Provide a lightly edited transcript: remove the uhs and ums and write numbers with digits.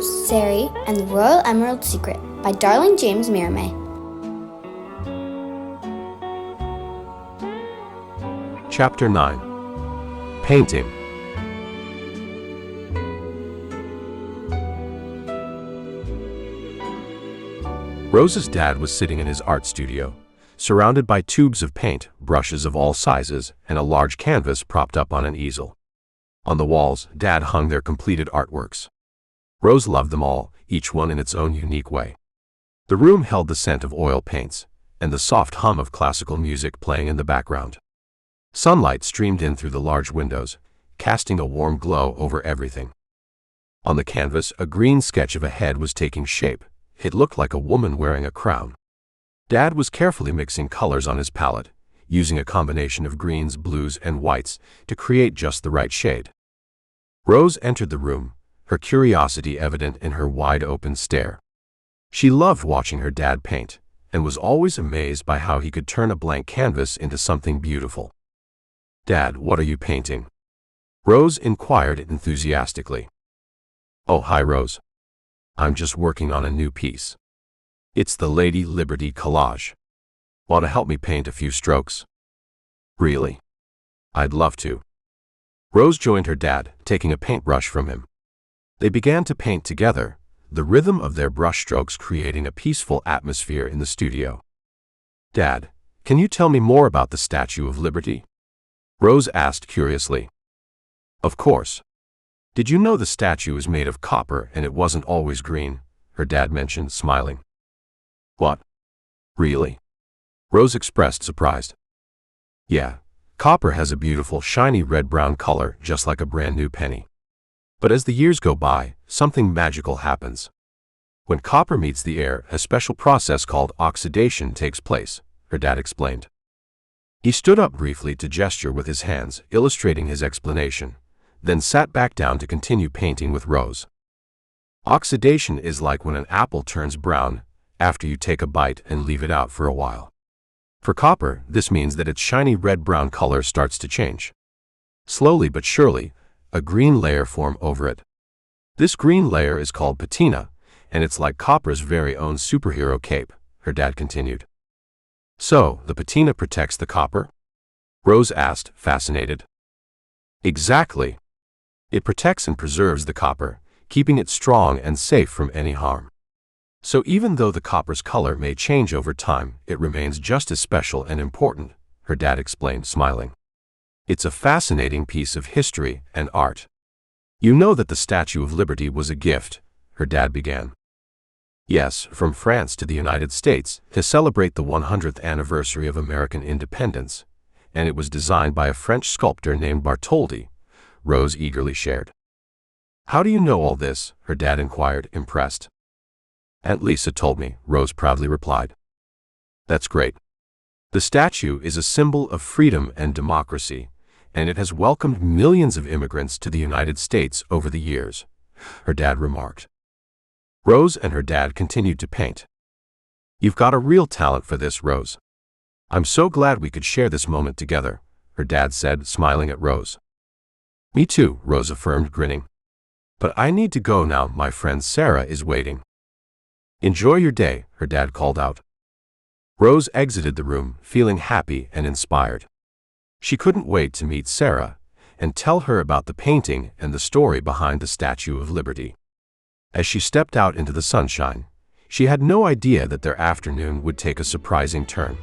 Rose Zary and the Royal Emerald Secret by Darling James Mirame. Chapter 9. Painting. Rose's dad was sitting in his art studio, surrounded by tubes of paint, brushes of all sizes, and a large canvas propped up on an easel. On the walls, Dad hung their completed artworks. Rose loved them all, each one in its own unique way. The room held the scent of oil paints, and the soft hum of classical music playing in the background. Sunlight streamed in through the large windows, casting a warm glow over everything. On the canvas, a green sketch of a head was taking shape. It looked like a woman wearing a crown. Dad was carefully mixing colors on his palette, using a combination of greens, blues, and whites to create just the right shade. Rose entered the room, her curiosity evident in her wide-open stare. She loved watching her dad paint, and was always amazed by how he could turn a blank canvas into something beautiful. "Dad, what are you painting?" Rose inquired enthusiastically. "Oh, hi, Rose. I'm just working on a new piece. It's the Lady Liberty collage. Want to help me paint a few strokes?" "Really? I'd love to." Rose joined her dad, taking a paintbrush from him. They began to paint together, the rhythm of their brushstrokes creating a peaceful atmosphere in the studio. "Dad, can you tell me more about the Statue of Liberty?" Rose asked curiously. "Of course. Did you know the statue is made of copper and it wasn't always green?" her dad mentioned, smiling. "What? Really?" Rose expressed surprise. "Yeah, copper has a beautiful shiny red-brown color just like a brand new penny. But as the years go by, something magical happens. When copper meets the air, a special process called oxidation takes place," her dad explained. He stood up briefly to gesture with his hands, illustrating his explanation, then sat back down to continue painting with Rose. "Oxidation is like when an apple turns brown after you take a bite and leave it out for a while. For copper, this means that its shiny red-brown color starts to change. Slowly but surely, a green layer forms over it. This green layer is called patina, and it's like copper's very own superhero cape," her dad continued. "So, the patina protects the copper?" Rose asked, fascinated. "Exactly. It protects and preserves the copper, keeping it strong and safe from any harm. So even though the copper's color may change over time, it remains just as special and important," her dad explained, smiling. "It's a fascinating piece of history and art. You know that the Statue of Liberty was a gift," her dad began. "Yes, from France to the United States to celebrate the 100th anniversary of American independence, and it was designed by a French sculptor named Bartholdi," Rose eagerly shared. "How do you know all this?" her dad inquired, impressed. "Aunt Lisa told me," Rose proudly replied. "That's great. The statue is a symbol of freedom and democracy, and it has welcomed millions of immigrants to the United States over the years," her dad remarked. Rose and her dad continued to paint. "You've got a real talent for this, Rose. I'm so glad we could share this moment together," her dad said, smiling at Rose. "Me too," Rose affirmed, grinning. "But I need to go now, my friend Sarah is waiting." "Enjoy your day," her dad called out. Rose exited the room, feeling happy and inspired. She couldn't wait to meet Sarah and tell her about the painting and the story behind the Statue of Liberty. As she stepped out into the sunshine, she had no idea that their afternoon would take a surprising turn.